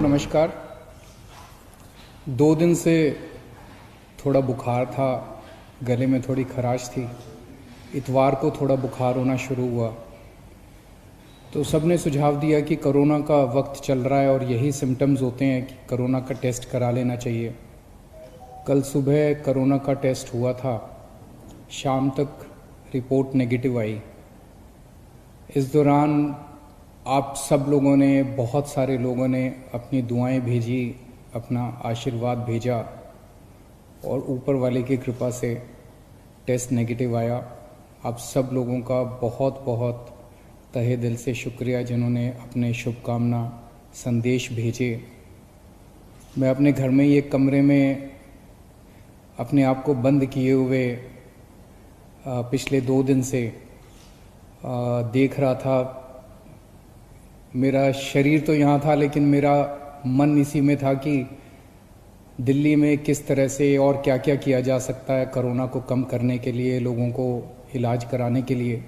नमस्कार। 2 दिन से थोड़ा बुखार था, गले में थोड़ी खराश थी। इतवार को थोड़ा बुखार होना शुरू हुआ तो सबने सुझाव दिया कि कोरोना का वक्त चल रहा है और यही सिम्टम्स होते हैं कि कोरोना का टेस्ट करा लेना चाहिए। कल सुबह कोरोना का टेस्ट हुआ था, शाम तक रिपोर्ट नेगेटिव आई। इस दौरान आप सब लोगों ने, बहुत सारे लोगों ने अपनी दुआएं भेजी, अपना आशीर्वाद भेजा और ऊपर वाले की कृपा से टेस्ट नेगेटिव आया। आप सब लोगों का बहुत बहुत तहे दिल से शुक्रिया जिन्होंने अपने शुभकामना संदेश भेजे। मैं अपने घर में ही एक कमरे में अपने आप को बंद किए हुए पिछले 2 दिन से देख रहा था। मेरा शरीर तो यहाँ था लेकिन मेरा मन इसी में था कि दिल्ली में किस तरह से और क्या क्या किया जा सकता है कोरोना को कम करने के लिए, लोगों को इलाज कराने के लिए।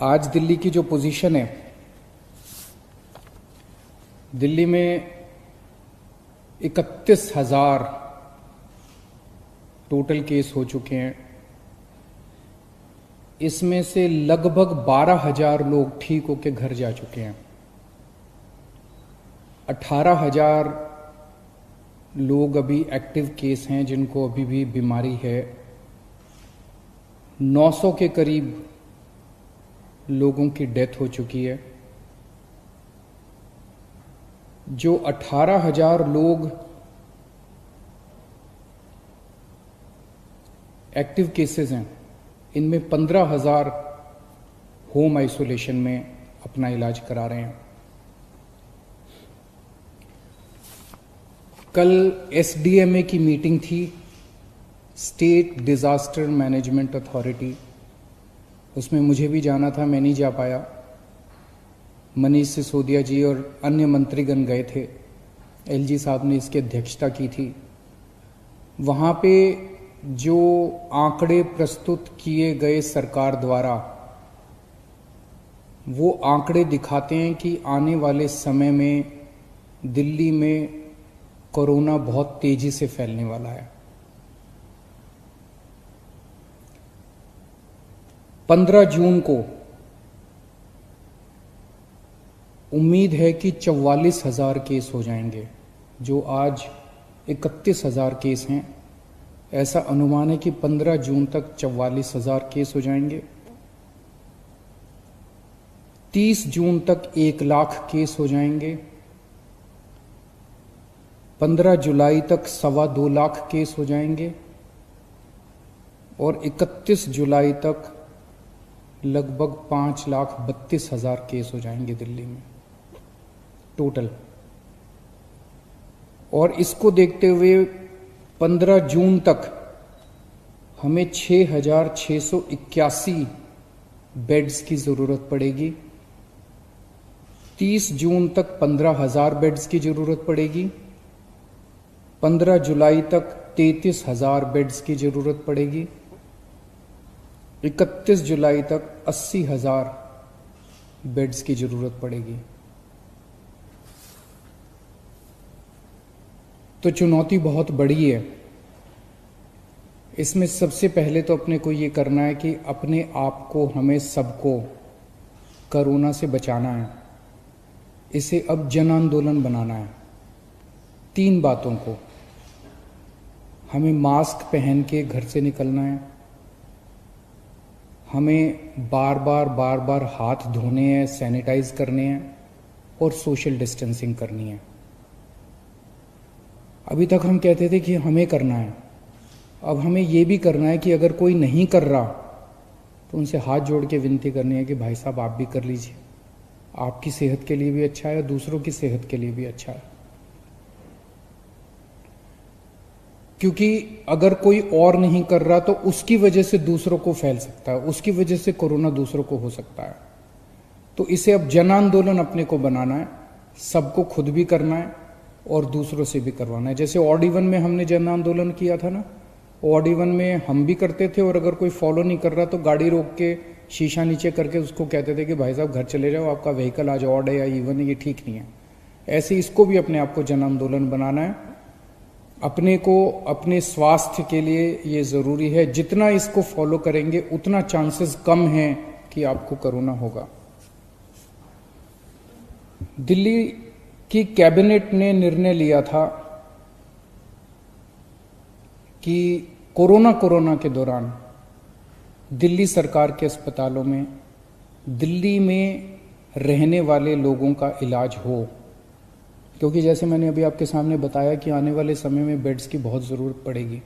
आज दिल्ली की जो पोजीशन है, दिल्ली में 31,000 टोटल केस हो चुके हैं। इसमें से लगभग 12,000 लोग ठीक होकर घर जा चुके हैं। 18,000 लोग अभी एक्टिव केस हैं जिनको अभी भी बीमारी है। 900 के करीब लोगों की डेथ हो चुकी है। जो 18,000 लोग एक्टिव केसेस हैं, इनमें 15,000 होम आइसोलेशन में अपना इलाज करा रहे हैं। कल एसडीएमए की मीटिंग थी, स्टेट डिजास्टर मैनेजमेंट अथॉरिटी। उसमें मुझे भी जाना था, मैं नहीं जा पाया। मनीष सिसोदिया जी और अन्य मंत्रीगण गए थे। एलजी साहब ने इसकी अध्यक्षता की थी। वहां पे जो आंकड़े प्रस्तुत किए गए सरकार द्वारा, वो आंकड़े दिखाते हैं कि आने वाले समय में दिल्ली में कोरोना बहुत तेजी से फैलने वाला है। 15 जून को उम्मीद है कि 44,000 केस हो जाएंगे। जो आज 31,000 केस हैं, ऐसा अनुमान है कि 15 जून तक 44,000 केस हो जाएंगे। 30 जून तक 1 लाख केस हो जाएंगे। 15 जुलाई तक 2.25 लाख केस हो जाएंगे और 31 जुलाई तक लगभग 5,32,000 केस हो जाएंगे दिल्ली में टोटल। और इसको देखते हुए 15 जून तक हमें 6,681 बेड्स की जरूरत पड़ेगी। 30 जून तक 15,000 बेड्स की जरूरत पड़ेगी। 15 जुलाई तक 33,000 बेड्स की जरूरत पड़ेगी। 31 जुलाई तक 80,000 बेड्स की जरूरत पड़ेगी। तो चुनौती बहुत बड़ी है। इसमें सबसे पहले तो अपने को ये करना है कि अपने आप को, हमें सबको कोरोना से बचाना है। इसे अब जन आंदोलन बनाना है। 3 बातों को, हमें मास्क पहन के घर से निकलना है, हमें बार बार हाथ धोने हैं, सैनिटाइज करने हैं और सोशल डिस्टेंसिंग करनी है। अभी तक हम कहते थे कि हमें करना है, अब हमें ये भी करना है कि अगर कोई नहीं कर रहा तो उनसे हाथ जोड़ के विनती करनी है कि भाई साहब आप भी कर लीजिए। आपकी सेहत के लिए भी अच्छा है, दूसरों की सेहत के लिए भी अच्छा है। क्योंकि अगर कोई और नहीं कर रहा तो उसकी वजह से दूसरों को फैल सकता है, उसकी वजह से कोरोना दूसरों को हो सकता है। तो इसे अब जन आंदोलन अपने को बनाना है, सबको खुद भी करना है और दूसरों से भी करवाना है। जैसे ऑड इवन में हमने जन आंदोलन किया था ना, ऑड इवन में हम भी करते थे, और अगर कोई फॉलो नहीं कर रहा तो गाड़ी रोक के शीशा नीचे करके उसको कहते थे कि भाई साहब घर चले जाओ, आपका व्हीकल आज ऑड है या इवन है, ये ठीक नहीं है। ऐसे इसको भी अपने आप को जन आंदोलन बनाना है। अपने को अपने स्वास्थ्य के लिए ये ज़रूरी है, जितना इसको फॉलो करेंगे उतना चांसेस कम हैं कि आपको कोरोना होगा। दिल्ली की कैबिनेट ने निर्णय लिया था कि कोरोना के दौरान दिल्ली सरकार के अस्पतालों में दिल्ली में रहने वाले लोगों का इलाज हो, क्योंकि जैसे मैंने अभी आपके सामने बताया कि आने वाले समय में बेड्स की बहुत ज़रूरत पड़ेगी।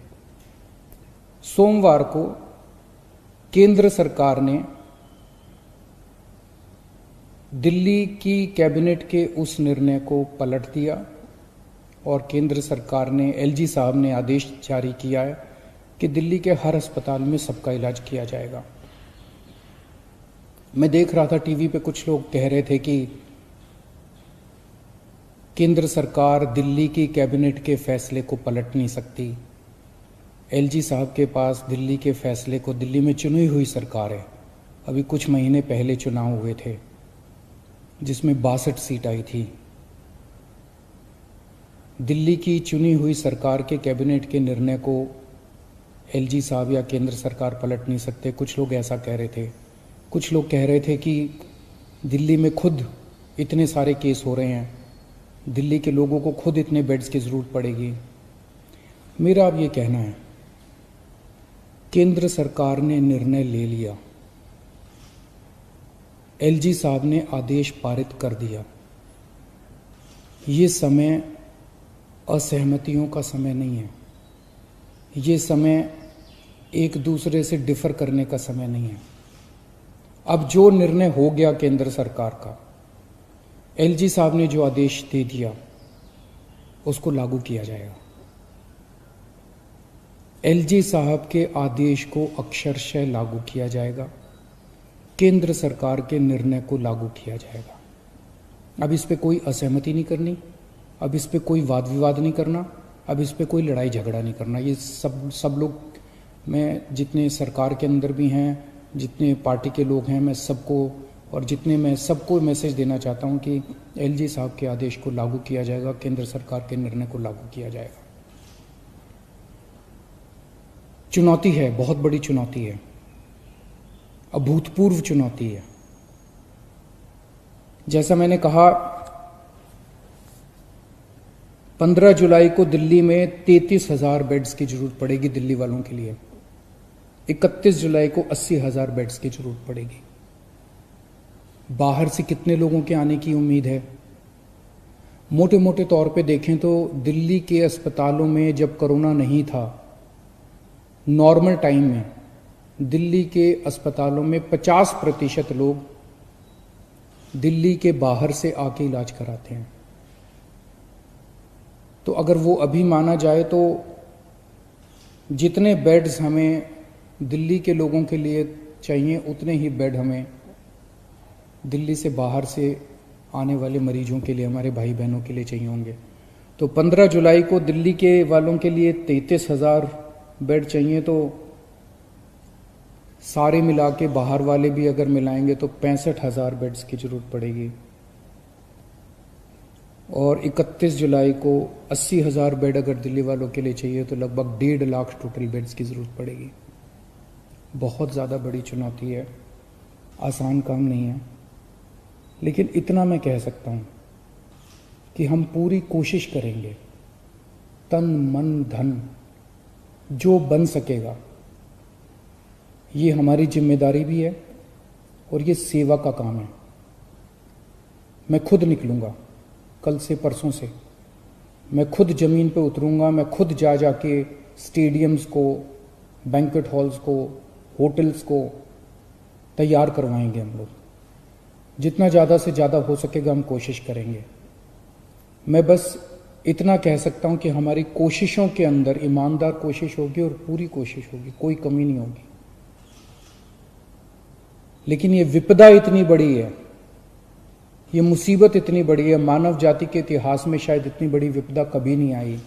सोमवार को केंद्र सरकार ने दिल्ली की कैबिनेट के उस निर्णय को पलट दिया और केंद्र सरकार ने, एलजी साहब ने आदेश जारी किया है कि दिल्ली के हर अस्पताल में सबका इलाज किया जाएगा। मैं देख रहा था टीवी पे कुछ लोग कह रहे थे कि केंद्र सरकार दिल्ली की कैबिनेट के फैसले को पलट नहीं सकती। एलजी साहब के पास दिल्ली के फैसले को, दिल्ली में चुनी हुई सरकार है, अभी कुछ महीने पहले चुनाव हुए थे जिसमें 62 सीट आई थी। दिल्ली की चुनी हुई सरकार के कैबिनेट के निर्णय को एलजी साहब या केंद्र सरकार पलट नहीं सकते। कुछ लोग ऐसा कह रहे थे। कुछ लोग कह रहे थे कि दिल्ली में खुद इतने सारे केस हो रहे हैं, दिल्ली के लोगों को खुद इतने बेड्स की ज़रूरत पड़ेगी। मेरा अब ये कहना है, केंद्र सरकार ने निर्णय ले लिया, एलजी साहब ने आदेश पारित कर दिया। ये समय असहमतियों का समय नहीं है, ये समय एक दूसरे से डिफर करने का समय नहीं है। अब जो निर्णय हो गया केंद्र सरकार का, एलजी साहब ने जो आदेश दे दिया उसको लागू किया जाएगा। एलजी साहब के आदेश को अक्षरशः लागू किया जाएगा, केंद्र सरकार के निर्णय को लागू किया जाएगा। अब इस पे कोई असहमति नहीं करनी, अब इस पे कोई वाद विवाद नहीं करना, अब इस पे कोई लड़ाई झगड़ा नहीं करना। ये सब लोग, मैं जितने सरकार के अंदर भी हैं, जितने पार्टी के लोग हैं, मैं सबको मैसेज देना चाहता हूं कि एलजी साहब के आदेश को लागू किया जाएगा, केंद्र सरकार के निर्णय को लागू किया जाएगा। चुनौती है, बहुत बड़ी चुनौती है, अभूतपूर्व चुनौती है। जैसा मैंने कहा, 15 जुलाई को दिल्ली में 33,000 बेड्स की जरूरत पड़ेगी दिल्ली वालों के लिए। 31 जुलाई को 80,000 बेड्स की जरूरत पड़ेगी। बाहर से कितने लोगों के आने की उम्मीद है? मोटे मोटे तौर पे देखें तो दिल्ली के अस्पतालों में जब कोरोना नहीं था, नॉर्मल टाइम में दिल्ली के अस्पतालों में 50% लोग दिल्ली के बाहर से आके इलाज कराते हैं। तो अगर वो अभी माना जाए तो जितने बेड्स हमें दिल्ली के लोगों के लिए चाहिए, उतने ही बेड हमें दिल्ली से बाहर से आने वाले मरीजों के लिए, हमारे भाई बहनों के लिए चाहिए होंगे। तो 15 जुलाई को दिल्ली के वालों के लिए 33,000 बेड चाहिए, तो सारे मिला के बाहर वाले भी अगर मिलाएंगे तो 65,000 बेड्स की जरूरत पड़ेगी। और 31 जुलाई को 80,000 बेड अगर दिल्ली वालों के लिए चाहिए तो लगभग 1.5 लाख टोटल बेड्स की जरूरत पड़ेगी। बहुत ज़्यादा बड़ी चुनौती है, आसान काम नहीं है। लेकिन इतना मैं कह सकता हूँ कि हम पूरी कोशिश करेंगे, तन मन धन जो बन सकेगा। ये हमारी जिम्मेदारी भी है और ये सेवा का काम है। मैं खुद निकलूँगा, कल से परसों से मैं खुद ज़मीन पे उतरूँगा, मैं खुद जाके स्टेडियम्स को, बैंक्वेट हॉल्स को, होटल्स को तैयार करवाएंगे। हम लोग जितना ज़्यादा से ज़्यादा हो सकेगा हम कोशिश करेंगे। मैं बस इतना कह सकता हूँ कि हमारी कोशिशों के अंदर ईमानदार कोशिश होगी और पूरी कोशिश होगी, कोई कमी नहीं होगी। लेकिन ये विपदा इतनी बड़ी है, ये मुसीबत इतनी बड़ी है, मानव जाति के इतिहास में शायद इतनी बड़ी विपदा कभी नहीं आई।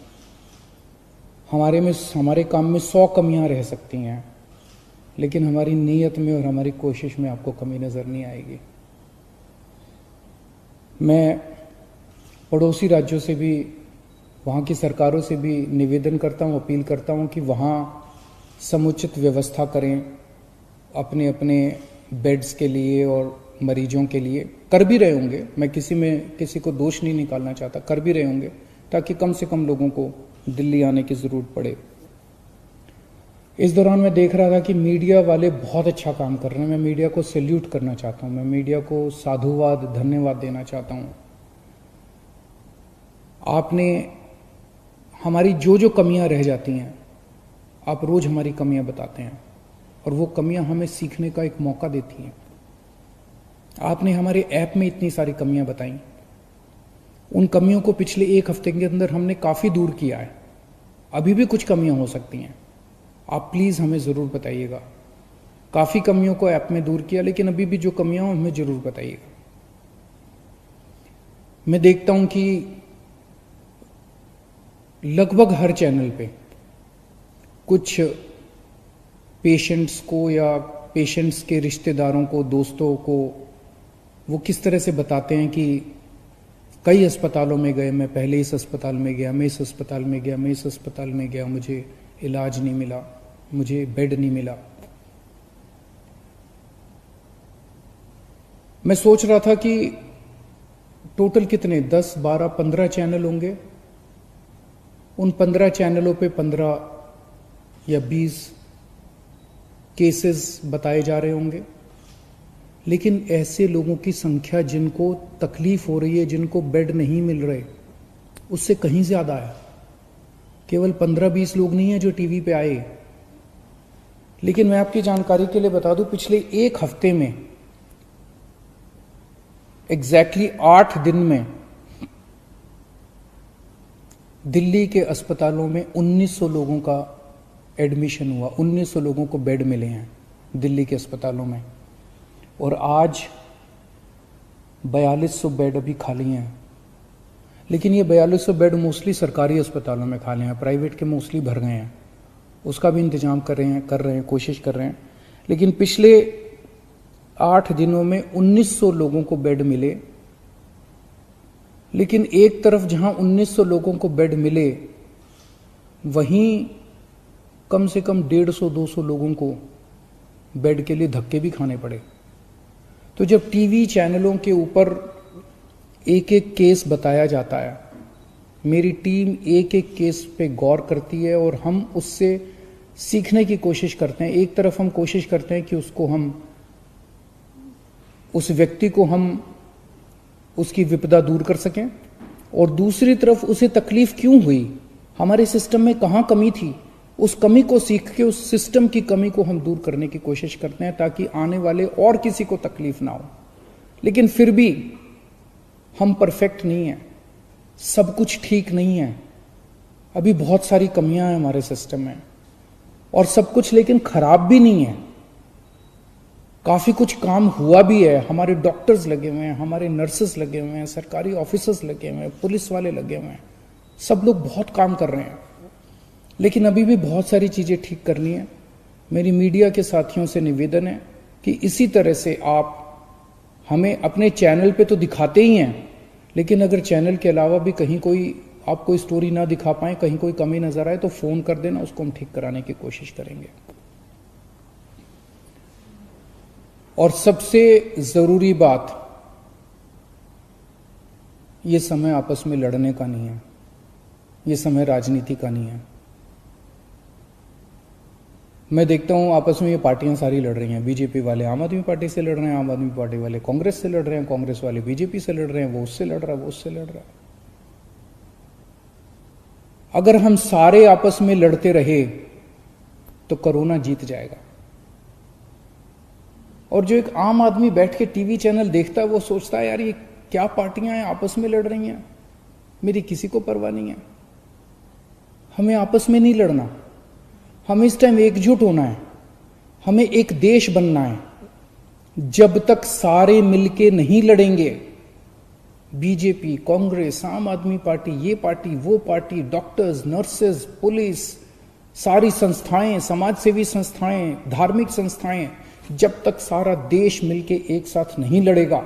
हमारे काम में 100 कमियां रह सकती हैं, लेकिन हमारी नीयत में और हमारी कोशिश में आपको कमी नज़र नहीं आएगी। मैं पड़ोसी राज्यों से भी, वहाँ की सरकारों से भी निवेदन करता हूँ, अपील करता हूँ कि वहाँ समुचित व्यवस्था करें अपने अपने बेड्स के लिए और मरीजों के लिए। कर भी रहे होंगे, मैं किसी को दोष नहीं निकालना चाहता, कर भी रहे होंगे, ताकि कम से कम लोगों को दिल्ली आने की ज़रूरत पड़े। इस दौरान मैं देख रहा था कि मीडिया वाले बहुत अच्छा काम कर रहे हैं। मैं मीडिया को सैल्यूट करना चाहता हूँ, मैं मीडिया को साधुवाद, धन्यवाद देना चाहता हूँ। आपने हमारी जो कमियां रह जाती हैं, आप रोज हमारी कमियां बताते हैं, और वो कमियां हमें सीखने का एक मौका देती हैं। आपने हमारे ऐप में इतनी सारी कमियां बताई, उन कमियों को पिछले 1 हफ्ते के अंदर हमने काफ़ी दूर किया है। अभी भी कुछ कमियां हो सकती हैं, आप प्लीज़ हमें ज़रूर बताइएगा। काफ़ी कमियों को ऐप में दूर किया, लेकिन अभी भी जो कमियां हो हमें ज़रूर बताइएगा। मैं देखता हूं कि लगभग हर चैनल पे कुछ पेशेंट्स को या पेशेंट्स के रिश्तेदारों को, दोस्तों को, वो किस तरह से बताते हैं कि कई अस्पतालों में गए, मैं पहले इस अस्पताल में गया, मैं इस अस्पताल में गया, मैं इस अस्पताल में गया, मुझे इलाज नहीं मिला, मुझे बेड नहीं मिला। मैं सोच रहा था कि टोटल कितने 10, 12, 15 चैनल होंगे। उन 15 चैनलों पे 15 या 20 केसेस बताए जा रहे होंगे, लेकिन ऐसे लोगों की संख्या जिनको तकलीफ हो रही है, जिनको बेड नहीं मिल रहे, उससे कहीं ज्यादा है। केवल 15-20 लोग नहीं है जो टीवी पे आए। लेकिन मैं आपकी जानकारी के लिए बता दूं, पिछले 1 हफ्ते में एग्जैक्टली 8 दिन में दिल्ली के अस्पतालों में 1900 लोगों का एडमिशन हुआ, 1900 लोगों को बेड मिले हैं दिल्ली के अस्पतालों में। और आज 4200 बेड अभी खाली हैं। लेकिन ये 4200 बेड मोस्टली सरकारी अस्पतालों में खाली हैं, प्राइवेट के मोस्टली भर गए हैं। उसका भी इंतजाम कर रहे हैं, कोशिश कर रहे हैं। लेकिन पिछले 8 दिनों में 1900 लोगों को बेड मिले। लेकिन एक तरफ जहां 1900 लोगों को बेड मिले, वहीं कम से कम 150-200 लोगों को बेड के लिए धक्के भी खाने पड़े। तो जब टीवी चैनलों के ऊपर एक एक केस बताया जाता है, मेरी टीम एक एक केस पे गौर करती है और हम उससे सीखने की कोशिश करते हैं। एक तरफ हम कोशिश करते हैं कि उस व्यक्ति को हम उसकी विपदा दूर कर सकें, और दूसरी तरफ उसे तकलीफ क्यों हुई, हमारे सिस्टम में कहाँ कमी थी, उस कमी को सीख के उस सिस्टम की कमी को हम दूर करने की कोशिश करते हैं, ताकि आने वाले और किसी को तकलीफ ना हो। लेकिन फिर भी हम परफेक्ट नहीं हैं, सब कुछ ठीक नहीं है, अभी बहुत सारी कमियां हैं हमारे सिस्टम में, और सब कुछ लेकिन खराब भी नहीं है। काफी कुछ काम हुआ भी है, हमारे डॉक्टर्स लगे हुए हैं, हमारे नर्सेस लगे हुए हैं, सरकारी ऑफिसर्स लगे हुए हैं, पुलिस वाले लगे हुए हैं, सब लोग बहुत काम कर रहे हैं। लेकिन अभी भी बहुत सारी चीजें ठीक करनी है। मेरी मीडिया के साथियों से निवेदन है कि इसी तरह से आप हमें अपने चैनल पे तो दिखाते ही हैं, लेकिन अगर चैनल के अलावा भी कहीं आप कोई स्टोरी ना दिखा पाए, कहीं कोई कमी नजर आए, तो फोन कर देना, उसको हम ठीक कराने की कोशिश करेंगे। और सबसे जरूरी बात, ये समय आपस में लड़ने का नहीं है, ये समय राजनीति का नहीं है। मैं देखता हूं आपस में ये पार्टियां सारी लड़ रही हैं। बीजेपी वाले आम आदमी पार्टी से लड़ रहे हैं, आम आदमी पार्टी वाले कांग्रेस से लड़ रहे हैं, कांग्रेस वाले बीजेपी से लड़ रहे हैं, वो उससे लड़ रहा है, वो उससे लड़ रहा है। अगर हम सारे आपस में लड़ते रहे तो कोरोना जीत जाएगा। और जो एक आम आदमी बैठ के टीवी चैनल देखता है, वो सोचता है यार ये क्या पार्टियां हैं, आपस में लड़ रही हैं, मेरी किसी को परवाह नहीं है। हमें आपस में नहीं लड़ना, हमें इस टाइम एकजुट होना है, हमें एक देश बनना है। जब तक सारे मिलके नहीं लड़ेंगे, बीजेपी, कांग्रेस, आम आदमी पार्टी, ये पार्टी, वो पार्टी, डॉक्टर्स, नर्सेस, पुलिस, सारी संस्थाएं, समाज सेवी संस्थाएं, धार्मिक संस्थाएं, जब तक सारा देश मिलके एक साथ नहीं लड़ेगा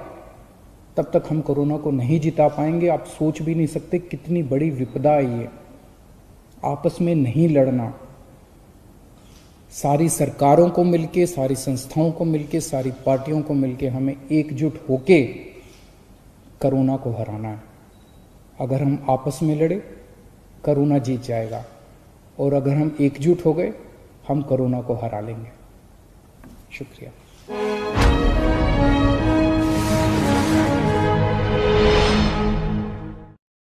तब तक हम कोरोना को नहीं जिता पाएंगे। आप सोच भी नहीं सकते कितनी बड़ी विपदा है ये। आपस में नहीं लड़ना, सारी सरकारों को मिलके, सारी संस्थाओं को मिलके, सारी पार्टियों को मिलके हमें एकजुट होके कोरोना को हराना है। अगर हम आपस में लड़े, कोरोना जीत जाएगा, और अगर हम एकजुट हो गए, हम कोरोना को हरा लेंगे। शुक्रिया।